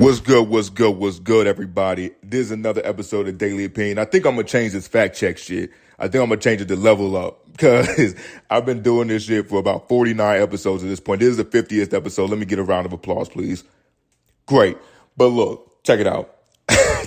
What's good, everybody? This is another episode of Daily Opinion. I think I'm going to change this fact check shit. I think I'm going to change it to level up because I've been doing this shit for about 49 episodes at this point. This is the 50th episode. Let me get a round of applause, please. Great. But look, check it out.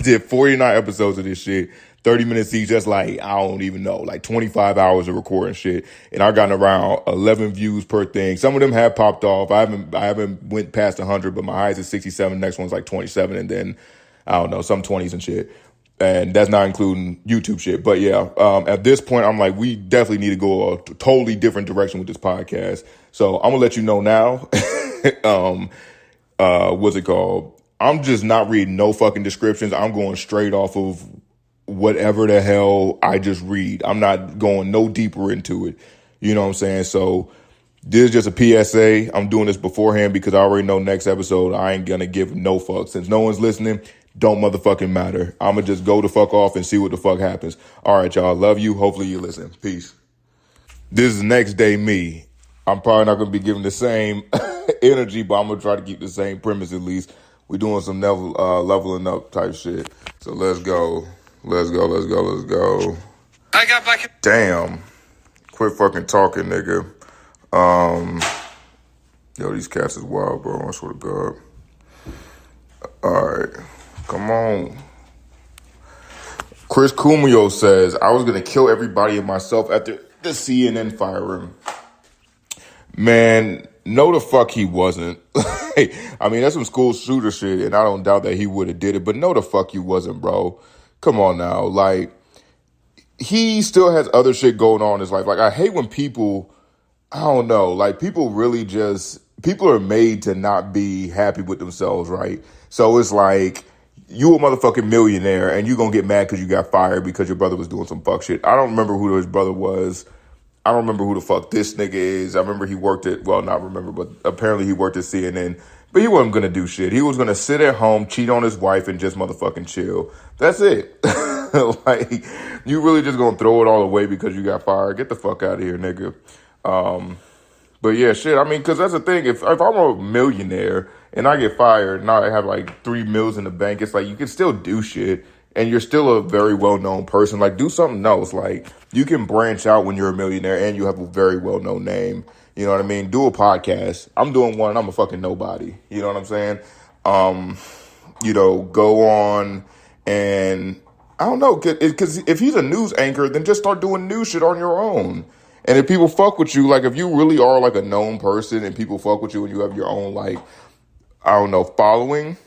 Did 49 episodes of this shit, 30 minutes each. That's like, I don't even know, like 25 hours of recording shit. And I've gotten around 11 views per thing. Some of them have popped off. I haven't went past 100, but my highest is 67. Next one's like 27. And then, I don't know, some 20s and shit. And that's not including YouTube shit. But yeah, at this point, I'm like, we definitely need to go a totally different direction with this podcast. So I'm going to let you know now. What's it called? I'm just not reading no fucking descriptions. I'm going straight off of whatever the hell I just read. I'm not going no deeper into it. You know what I'm saying? So this is just a PSA. I'm doing this beforehand because I already know next episode I ain't going to give no fuck. Since no one's listening, don't motherfucking matter. I'm going to just go the fuck off and see what the fuck happens. All right, y'all. Love you. Hopefully you listen. Peace. This is next day me. I'm probably not going to be giving the same energy, but I'm going to try to keep the same premise at least. We're doing some leveling up type shit. So let's go. Let's go. I got back. Damn. Quit fucking talking, nigga. Yo, these cats is wild, bro. I swear to God. All right. Come on. Chris Cuomo says, I was going to kill everybody and myself after the CNN firing. Man, no the fuck he wasn't. I mean, that's some school shooter shit, and I don't doubt that he would have did it, but no the fuck you wasn't, bro. Come on now. Like, he still has other shit going on in his life. Like, I hate when people, I don't know, like, people are made to not be happy with themselves, right? So it's like, you a motherfucking millionaire, and you gonna get mad because you got fired because your brother was doing some fuck shit. I don't remember who his brother was. I don't remember who the fuck this nigga is. I remember he worked at, well, not remember, but apparently he worked at CNN. But he wasn't going to do shit. He was going to sit at home, cheat on his wife, and just motherfucking chill. That's it. Like, you really just going to throw it all away because you got fired? Get the fuck out of here, nigga. But yeah, shit, I mean, because that's the thing. If I'm a millionaire and I get fired and I have like 3 mils in the bank, it's like you can still do shit. And you're still a very well-known person. Like, do something else. Like, you can branch out when you're a millionaire and you have a very well-known name. You know what I mean? Do a podcast. I'm doing one. I'm a fucking nobody. You know what I'm saying? Go on and, I don't know, because if he's a news anchor, then just start doing news shit on your own. And if people fuck with you, like, if you really are, like, a known person and people fuck with you and you have your own, like, I don't know, following,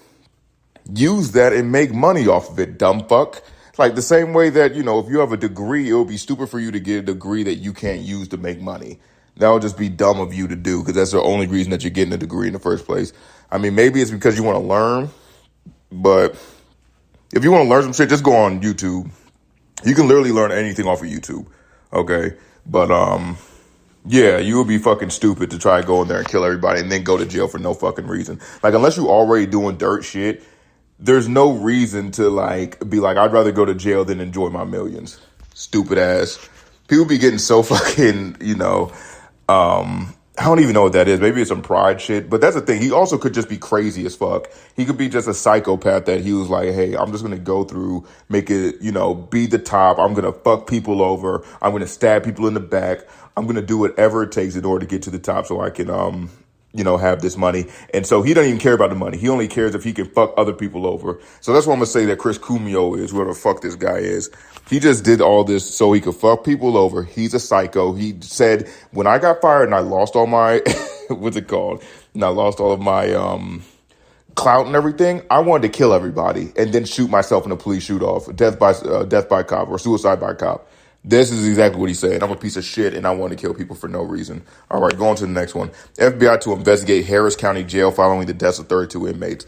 use that and make money off of it, dumb fuck. Like the same way that, if you have a degree, it would be stupid for you to get a degree that you can't use to make money. That would just be dumb of you to do because that's the only reason that you're getting a degree in the first place. I mean, maybe it's because you want to learn, but if you want to learn some shit, just go on YouTube. You can literally learn anything off of YouTube, okay? But, yeah, you would be fucking stupid to try to go in there and kill everybody and then go to jail for no fucking reason. Like, unless you already doing dirt shit, there's no reason to, like, be like, I'd rather go to jail than enjoy my millions. Stupid ass. People be getting so fucking, I don't even know what that is. Maybe it's some pride shit. But that's the thing. He also could just be crazy as fuck. He could be just a psychopath that he was like, hey, I'm just going to go through, make it, be the top. I'm going to fuck people over. I'm going to stab people in the back. I'm going to do whatever it takes in order to get to the top so I can, have this money. And so he doesn't even care about the money. He only cares if he can fuck other people over. So that's what I'm going to say that Chris Cuomo is, whoever the fuck this guy is. He just did all this so he could fuck people over. He's a psycho. He said, when I got fired and I lost all my, what's it called? And I lost all of my clout and everything, I wanted to kill everybody and then shoot myself in a police shoot-off, death by cop or suicide by cop. This is exactly what he said. I'm a piece of shit, and I want to kill people for no reason. All right, going to the next one. FBI to investigate Harris County jail following the deaths of 32 inmates.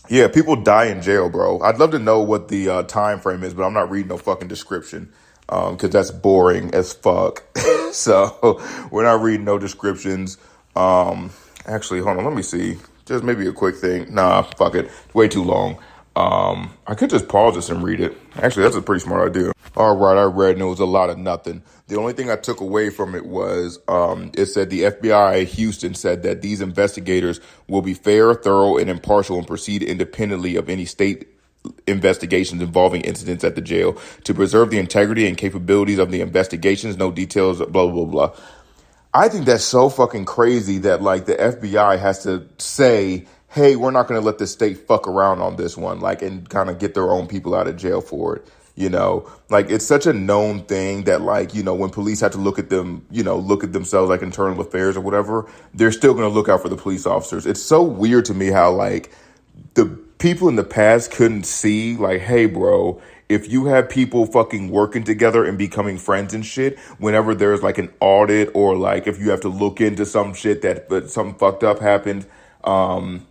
Yeah, people die in jail, bro. I'd love to know what the time frame is, but I'm not reading no fucking description because that's boring as fuck. So we're not reading no descriptions. Actually, hold on. Let me see. Just maybe a quick thing. Nah, fuck it. Way too long. I could just pause this and read it. Actually, that's a pretty smart idea. All right, I read and it was a lot of nothing. The only thing I took away from it was it said the FBI Houston said that these investigators will be fair, thorough, and impartial and proceed independently of any state investigations involving incidents at the jail to preserve the integrity and capabilities of the investigations. No details, blah, blah, blah. I think that's so fucking crazy that like the FBI has to say, hey, we're not going to let the state fuck around on this one, like, and kind of get their own people out of jail for it. You know, like it's such a known thing that like, you know, when police have to look at them, you know, look at themselves like internal affairs or whatever, they're still going to look out for the police officers. It's so weird to me how like the people in the past couldn't see like, hey, bro, if you have people fucking working together and becoming friends and shit, whenever there's like an audit or like if you have to look into some shit that something fucked up happened,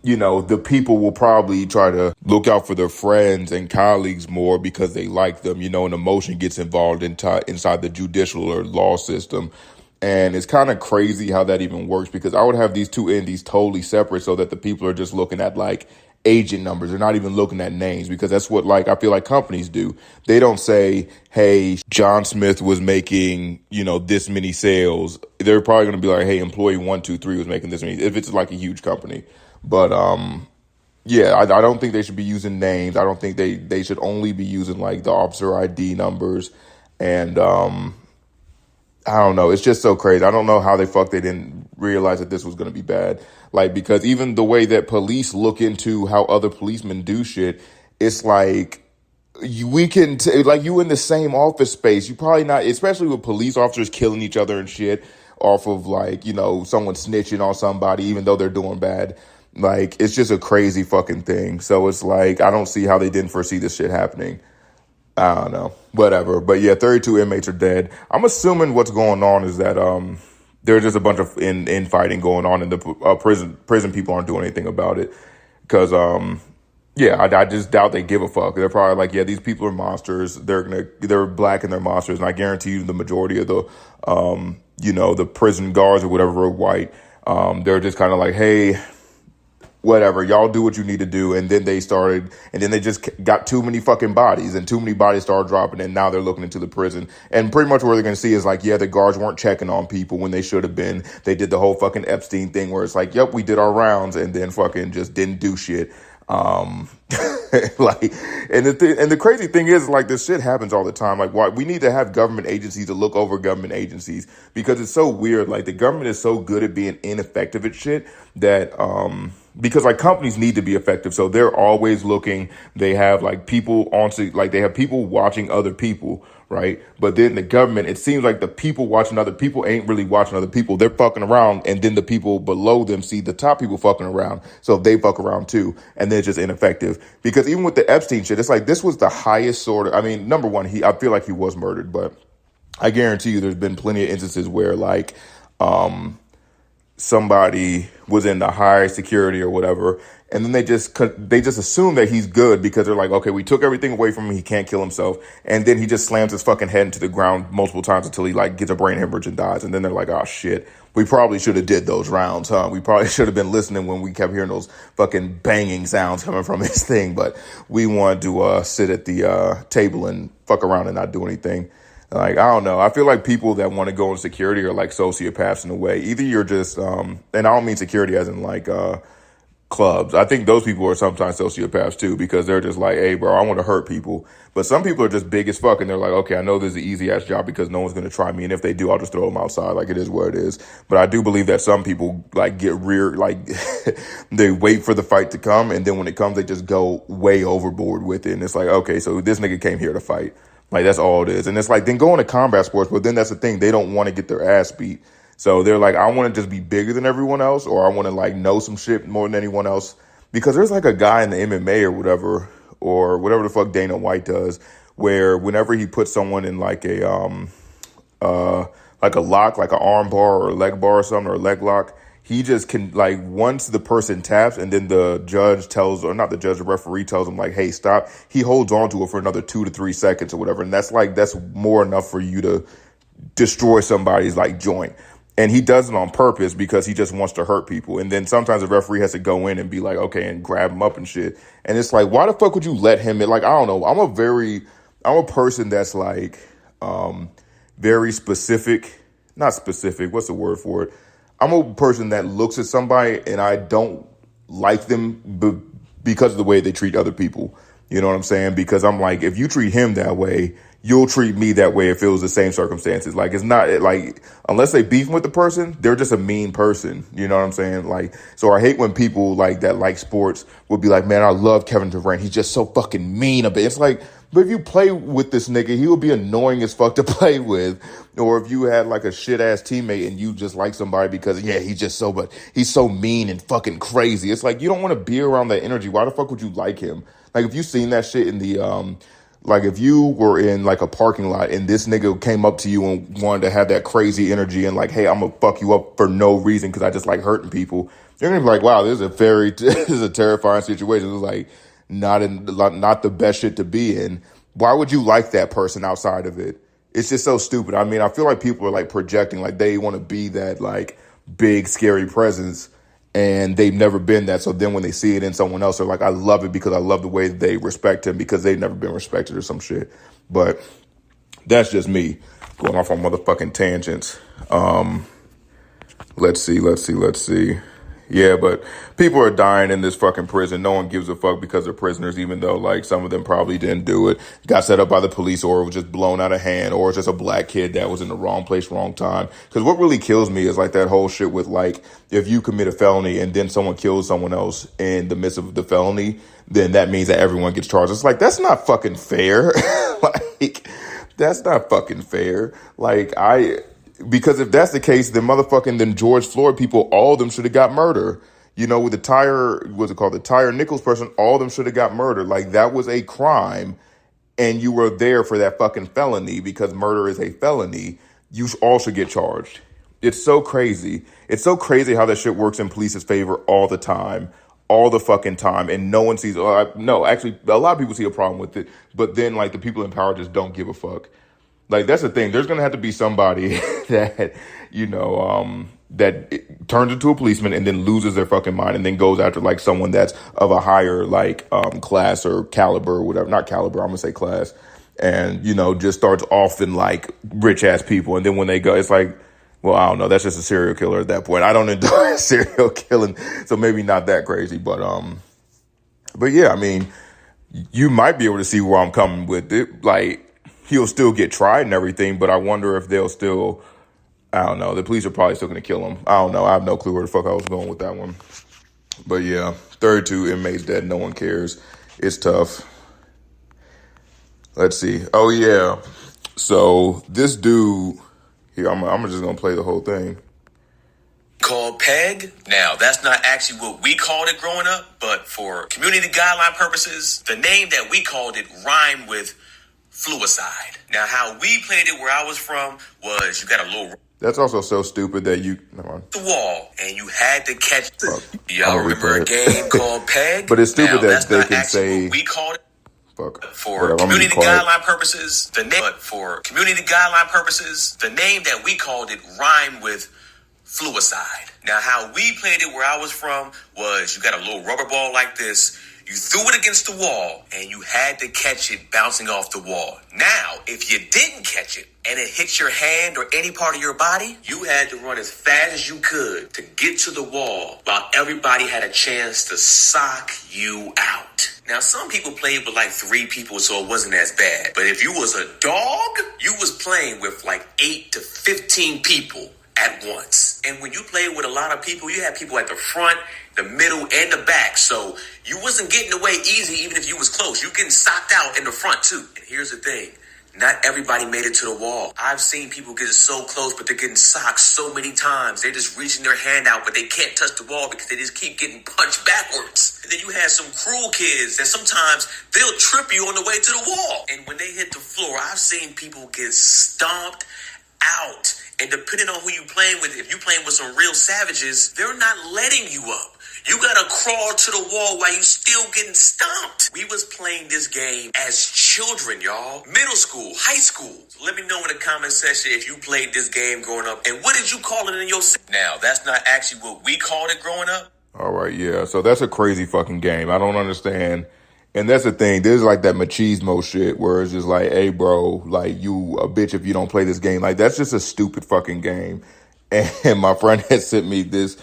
you know, the people will probably try to look out for their friends and colleagues more because they like them, you know, and emotion gets involved inside the judicial or law system. And it's kind of crazy how that even works because I would have these two entities totally separate so that the people are just looking at like agent numbers. They're not even looking at names because that's what like I feel like companies do. They don't say, hey, John Smith was making, you know, this many sales. They're probably going to be like, hey, employee 123 was making this many, if it's like a huge company. But yeah, I don't think they should be using names. I don't think they should only be using like the officer ID numbers. And I don't know. It's just so crazy. I don't know how they didn't realize that this was going to be bad. Like, because even the way that police look into how other policemen do shit, it's like we can like you in the same office space. You probably not, especially with police officers killing each other and shit off of like, you know, someone snitching on somebody, even though they're doing bad. Like, it's just a crazy fucking thing. So it's like, I don't see how they didn't foresee this shit happening. I don't know, whatever. But yeah, 32 inmates are dead. I'm assuming what's going on is that there's just a bunch of infighting going on in the prison people aren't doing anything about it. Because, yeah, I just doubt they give a fuck. They're probably like, yeah, these people are monsters. They're black and they're monsters. And I guarantee you the majority of the, you know, the prison guards or whatever are white. They're just kind of like, hey, whatever, y'all do what you need to do. And then they just got too many fucking bodies and too many bodies started dropping. And now they're looking into the prison. And pretty much what they're going to see is like, yeah, the guards weren't checking on people when they should have been. They did the whole fucking Epstein thing where it's like, yep, we did our rounds and then fucking just didn't do shit. Like, and the crazy thing is like this shit happens all the time. Like, why we need to have government agencies to look over government agencies because it's so weird. Like the government is so good at being ineffective at shit that, because like companies need to be effective. So they're always looking, they have like people they have people watching other people, right? But then the government, it seems like the people watching other people ain't really watching other people. They're fucking around. And then the people below them see the top people fucking around. So they fuck around too. And they're just ineffective because even with the Epstein shit, it's like, this was the highest sort of, I mean, number one, I feel like he was murdered, but I guarantee you there's been plenty of instances where like, somebody was in the high security or whatever, and then they just assume that he's good because they're like, okay, we took everything away from him, he can't kill himself, and then he just slams his fucking head into the ground multiple times until he like gets a brain hemorrhage and dies, and then they're like, oh shit, we probably should have did those rounds, huh? We probably should have been listening when we kept hearing those fucking banging sounds coming from his thing, but we wanted to sit at the table and fuck around and not do anything. Like, I don't know. I feel like people that want to go in security are like sociopaths in a way. Either you're just, and I don't mean security as in like, clubs. I think those people are sometimes sociopaths too, because they're just like, hey bro, I want to hurt people. But some people are just big as fuck and they're like, okay, I know this is an easy ass job because no one's going to try me. And if they do, I'll just throw them outside. Like, it is what it is. But I do believe that some people like get reared, like they wait for the fight to come. And then when it comes, they just go way overboard with it. And it's like, okay, so this nigga came here to fight. Like, that's all it is. And it's like, then go into combat sports, but then that's the thing. They don't want to get their ass beat. So they're like, I want to just be bigger than everyone else, or I want to like know some shit more than anyone else. Because there's like a guy in the MMA or whatever the fuck Dana White does, where whenever he puts someone in like a lock, like an arm bar or a leg bar or something, or a leg lock, he just can, like, once the person taps and then the judge tells, or not the judge, the referee tells him, like, hey, stop, he holds on to it for another 2 to 3 seconds or whatever. And that's more enough for you to destroy somebody's, like, joint. And he does it on purpose because he just wants to hurt people. And then sometimes the referee has to go in and be like, okay, and grab him up and shit. And it's like, why the fuck would you let him in? Like, I don't know. I'm a very I'm a person that's like very specific, not specific. What's the word for it? I'm a person that looks at somebody and I don't like them because of the way they treat other people. You know what I'm saying? Because I'm like, if you treat him that way, you'll treat me that way if it was the same circumstances. Like, it's not like, unless they beefing with the person, they're just a mean person. You know what I'm saying? Like, so I hate when people like that like sports will be like, man, I love Kevin Durant. He's just so fucking mean. It's like, but if you play with this nigga, he will be annoying as fuck to play with. Or if you had like a shit ass teammate and you just like somebody because, yeah, he's so mean and fucking crazy. It's like, you don't want to be around that energy. Why the fuck would you like him? Like, if you seen that shit in the, like if you were in like a parking lot and this nigga came up to you and wanted to have that crazy energy and like, hey, I'm gonna fuck you up for no reason because I just like hurting people. You're gonna be like, wow, this is a terrifying situation. It's like not the best shit to be in. Why would you like that person outside of it? It's just so stupid. I mean, I feel like people are like projecting, like they want to be that like big scary presence, and they've never been that. So then when they see it in someone else, they're like, I love it because I love the way they respect him because they've never been respected or some shit. But that's just me going off on motherfucking tangents. Let's see. Yeah, but people are dying in this fucking prison. No one gives a fuck because they're prisoners, even though like some of them probably didn't do it. Got set up by the police, or it was just blown out of hand, or it's just a black kid that was in the wrong place, wrong time. Because what really kills me is like that whole shit with like, if you commit a felony and then someone kills someone else in the midst of the felony, then that means that everyone gets charged. It's like, that's not fucking fair. Like, that's not fucking fair. Because if that's the case, then George Floyd people, all of them should have got murder. You know, with the Tyre Nichols person, all of them should have got murdered. Like, that was a crime, and you were there for that fucking felony because murder is a felony. You all should get charged. It's so crazy. It's so crazy how that shit works in police's favor all the time. All the fucking time, and no one sees. No, actually, a lot of people see a problem with it, but then like the people in power just don't give a fuck. Like, that's the thing. There's going to have to be somebody that, that turns into a policeman and then loses their fucking mind and then goes after, like, someone that's of a higher, like, class or caliber or whatever. Not caliber, I'm going to say class. And, just starts offing, like, rich-ass people. And then when they go, it's like, well, I don't know. That's just a serial killer at that point. I don't enjoy serial killing, so maybe not that crazy. But yeah, I mean, you might be able to see where I'm coming with it. Like, he'll still get tried and everything, but I wonder if they'll still, I don't know. The police are probably still going to kill him. I don't know. I have no clue where the fuck I was going with that one. But yeah, 32 inmates dead. No one cares. It's tough. Let's see. Oh yeah. So this dude here, I'm just going to play the whole thing. Called PEG. Now, that's not actually what we called it growing up, but for community guideline purposes, the name that we called it rhymed with fluicide. Now, how we played it where I was from was you got a little... That's also so stupid that you... the wall, and you had to catch... Y'all remember a game called PEG? But it's stupid that they can say... we called it. Fuck. For community guideline purposes, the name that we called it rhymed with fluicide. Now, how we played it where I was from was you got a little rubber ball like this. You threw it against the wall, and you had to catch it bouncing off the wall. Now, if you didn't catch it, and it hit your hand or any part of your body, you had to run as fast as you could to get to the wall while everybody had a chance to sock you out. Now, some people played with like 3 people, so it wasn't as bad. But if you was a dog, you was playing with like 8 to 15 people at once. And when you played with a lot of people, you had people at the front, the middle, and the back. So you wasn't getting away easy even if you was close. You getting socked out in the front too. And here's the thing. Not everybody made it to the wall. I've seen people get so close, but they're getting socked so many times. They're just reaching their hand out, but they can't touch the wall because they just keep getting punched backwards. And then you have some cruel kids that sometimes they'll trip you on the way to the wall. And when they hit the floor, I've seen people get stomped out. And depending on who you playing with, if you playing with some real savages, they're not letting you up. You gotta crawl to the wall while you still getting stomped. We was playing this game as children, y'all. Middle school, high school. So let me know in the comment section if you played this game growing up. And what did you call it in your... Now, that's not actually what we called it growing up. All right, yeah. So that's a crazy fucking game. I don't understand And that's the thing. There's like that machismo shit where it's just like, hey, bro, like you a bitch if you don't play this game. Like that's just a stupid fucking game. And my friend had sent me this,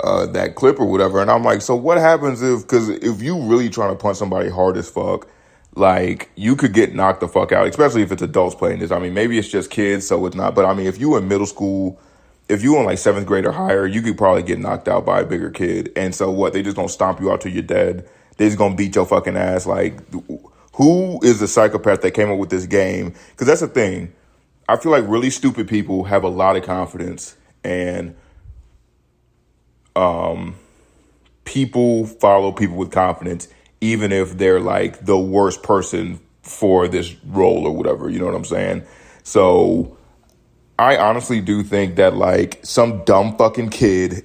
that clip or whatever. And I'm like, so what happens because if you really trying to punch somebody hard as fuck, like you could get knocked the fuck out, especially if it's adults playing this. I mean, maybe it's just kids, so it's not. But I mean, if you in middle school, if you in like seventh grade or higher, you could probably get knocked out by a bigger kid. And so what? They just gonna stomp you out till you're dead. They just gonna beat your fucking ass. Like, who is the psychopath that came up with this game? Because that's the thing. I feel like really stupid people have a lot of confidence, and people follow people with confidence, even if they're like the worst person for this role or whatever. You know what I'm saying? So I honestly do think that like some dumb fucking kid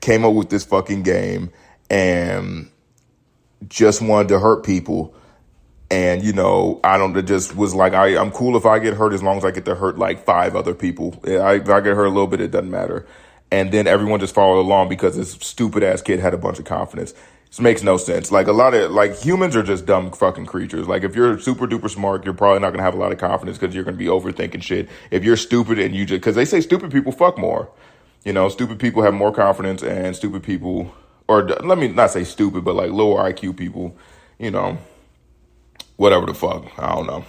came up with this fucking game and just wanted to hurt people. And, you know, it just was like, I'm cool if I get hurt as long as I get to hurt like 5 other people. If I get hurt a little bit, it doesn't matter. And then everyone just followed along because this stupid ass kid had a bunch of confidence. This makes no sense. Like a lot of like humans are just dumb fucking creatures. Like if you're super duper smart, you're probably not going to have a lot of confidence because you're going to be overthinking shit. If you're stupid and you just, because they say stupid people fuck more. You know, stupid people have more confidence, and stupid people, or let me not say stupid, but like lower IQ people, you know, whatever the fuck. I don't know.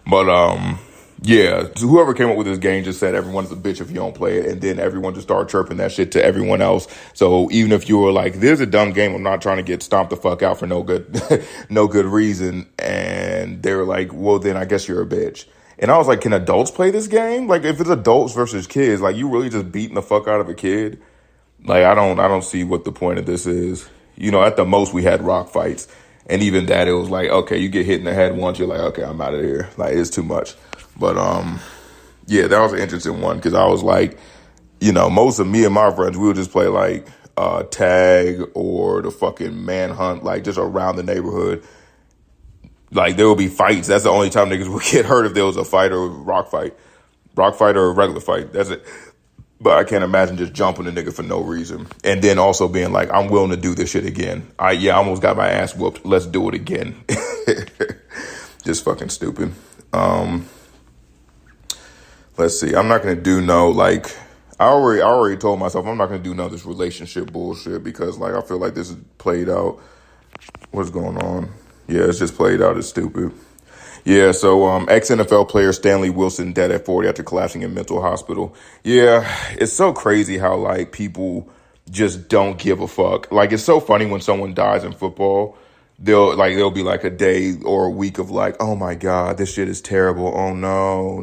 But, yeah, so whoever came up with this game just said everyone's a bitch if you don't play it, and then everyone just started chirping that shit to everyone else. So even if you were like, "There's a dumb game, I'm not trying to get stomped the fuck out for no good, no good reason," and they were like, "Well, then I guess you're a bitch." And I was like, "Can adults play this game? Like, if it's adults versus kids, like you really just beating the fuck out of a kid? Like, I don't see what the point of this is. You know, at the most we had rock fights, and even that it was like, okay, you get hit in the head once, you're like, okay, I'm out of here. Like, it's too much." But, yeah, that was an interesting one because I was like, you know, most of me and my friends, we would just play like tag or the fucking manhunt, like just around the neighborhood. Like there would be fights. That's the only time niggas would get hurt, if there was a fight or a rock fight or a regular fight. That's it. But I can't imagine just jumping a nigga for no reason. And then also being like, I'm willing to do this shit again. I almost got my ass whooped. Let's do it again. Just fucking stupid. Let's see. I'm not going to do I already told myself I'm not going to do this relationship bullshit because like, I feel like this is played out. What's going on? Yeah, it's just played out. It's stupid. Yeah, so ex-NFL player Stanley Wilson dead at 40 after collapsing in mental hospital. Yeah, it's so crazy how like people just don't give a fuck. Like it's so funny when someone dies in football. There'll be like a day or a week of like, oh my God, this shit is terrible. Oh no,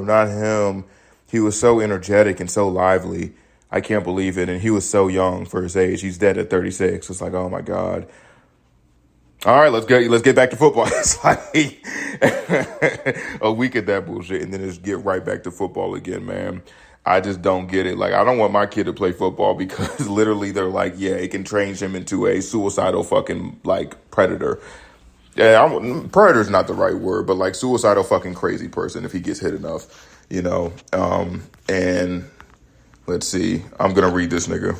not him. He was so energetic and so lively. I can't believe it. And he was so young for his age. He's dead at 36. It's like, oh my God. All right, let's get back to football. It's like a week of that bullshit, and then just get right back to football again, man. I just don't get it. Like, I don't want my kid to play football because literally they're like, yeah, it can change him into a suicidal fucking like predator. Yeah, predator's not the right word, but like suicidal fucking crazy person if he gets hit enough, you know. And let's see, I'm gonna read this nigga.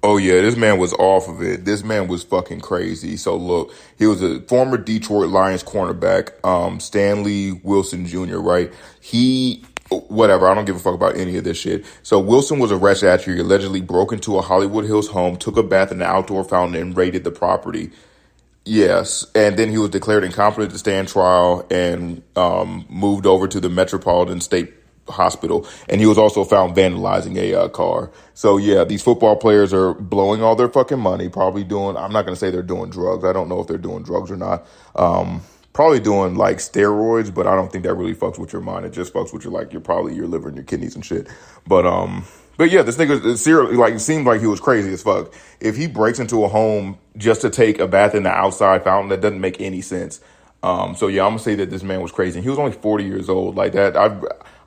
Oh, yeah, this man was off of it. This man was fucking crazy. So, look, he was a former Detroit Lions cornerback, Stanley Wilson Jr., right? Whatever, I don't give a fuck about any of this shit. So, Wilson was arrested after he allegedly broke into a Hollywood Hills home, took a bath in the outdoor fountain, and raided the property. Yes, and then he was declared incompetent to stand trial and moved over to the Metropolitan State Hospital, and he was also found vandalizing a car. So yeah, these football players are blowing all their fucking money, probably doing, I'm not going to say they're doing drugs. I don't know if they're doing drugs or not. Probably doing like steroids, but I don't think that really fucks with your mind. It just fucks with your liver and your kidneys and shit. But yeah, this nigga seriously, like, it seemed like he was crazy as fuck. If he breaks into a home just to take a bath in the outside fountain, that doesn't make any sense. So yeah, I'm gonna say that this man was crazy. And he was only 40 years old. Like that,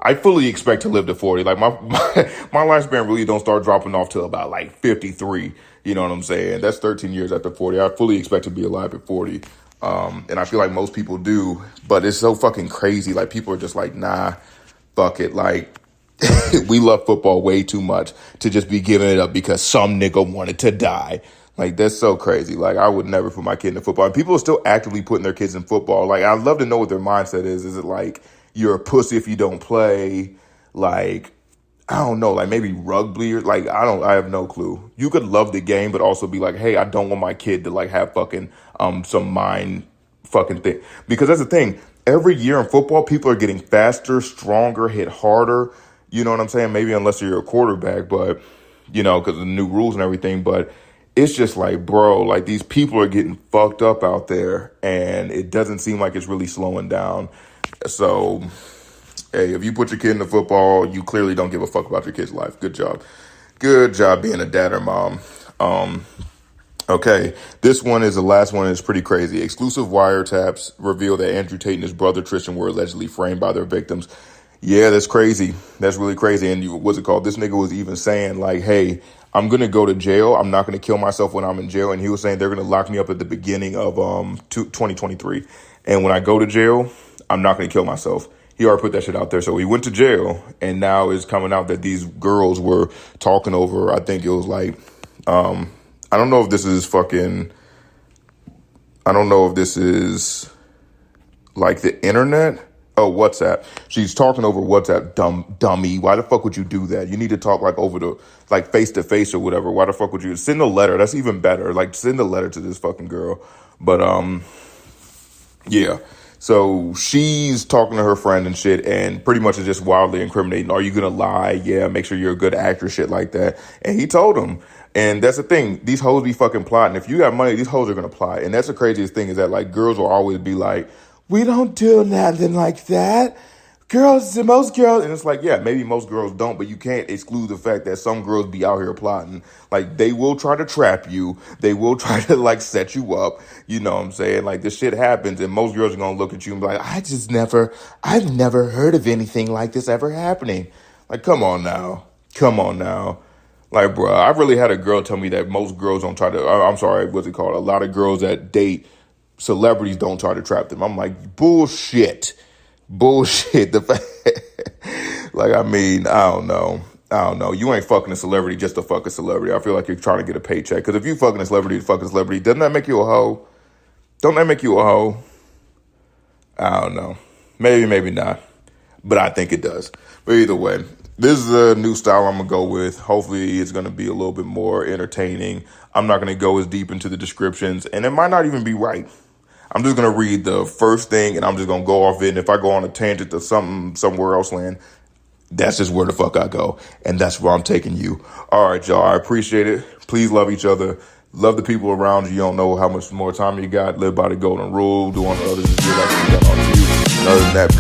I fully expect to live to 40. Like my lifespan really don't start dropping off till about like 53. You know what I'm saying? That's 13 years after 40. I fully expect to be alive at 40. And I feel like most people do, but it's so fucking crazy. Like people are just like, nah, fuck it. Like we love football way too much to just be giving it up because some nigga wanted to die. Like, that's so crazy. Like, I would never put my kid in football. And people are still actively putting their kids in football. Like, I'd love to know what their mindset is. Is it like, you're a pussy if you don't play? Like, I don't know, like maybe rugby or like, I have no clue. You could love the game, but also be like, hey, I don't want my kid to like have fucking, some mind fucking thing. Because that's the thing. Every year in football, people are getting faster, stronger, hit harder. You know what I'm saying? Maybe unless you're a quarterback, but, because of the new rules and everything. But it's just like, bro, like these people are getting fucked up out there and it doesn't seem like it's really slowing down. So, hey, if you put your kid into football, you clearly don't give a fuck about your kid's life. Good job. Good job being a dad or mom. Okay, this one is the last one. It's pretty crazy. Exclusive wiretaps reveal that Andrew Tate and his brother Tristan were allegedly framed by their victims. Yeah, that's crazy. That's really crazy. And what's it called? This nigga was even saying like, hey, I'm going to go to jail. I'm not going to kill myself when I'm in jail. And he was saying they're going to lock me up at the beginning of 2023. And when I go to jail, I'm not going to kill myself. He already put that shit out there. So he went to jail, and now it's coming out that these girls were talking over, I think it was like, I don't know if this is like the internet. Oh, WhatsApp. She's talking over WhatsApp, dummy. Why the fuck would you do that? You need to talk like over like face to face or whatever. Why the fuck would you send a letter? That's even better. Like send a letter to this fucking girl. But, yeah. So she's talking to her friend and shit, and pretty much is just wildly incriminating. Are you going to lie? Yeah, make sure you're a good actor, shit like that. And he told him. And that's the thing. These hoes be fucking plotting. If you got money, these hoes are going to plot. And that's the craziest thing is that, like, girls will always be like, we don't do nothing like that. Most girls, and it's like, yeah, maybe most girls don't, but you can't exclude the fact that some girls be out here plotting. Like, they will try to trap you. They will try to, like, set you up. You know what I'm saying? Like, this shit happens, and most girls are going to look at you and be like, I've never heard of anything like this ever happening. Like, come on now. Like, bro, I really had a girl tell me that most girls don't try to, I'm sorry, what's it called? A lot of girls that date celebrities don't try to trap them. I'm like, bullshit. The fact, like, I mean, I don't know. You ain't fucking a celebrity just to fuck a celebrity. I feel like you're trying to get a paycheck. Because if you fucking a celebrity to fuck a celebrity, doesn't that make you a hoe? Don't that make you a hoe? I don't know. Maybe not. But I think it does. But either way, this is a new style I'm going to go with. Hopefully it's going to be a little bit more entertaining. I'm not going to go as deep into the descriptions. And it might not even be right. I'm just going to read the first thing and I'm just going to go off it. And if I go on a tangent to somewhere else land, that's just where the fuck I go. And that's where I'm taking you. All right, y'all. I appreciate it. Please love each other. Love the people around you. You don't know how much more time you got. Live by the golden rule. Do unto others as you like to be done unto you. And other than that,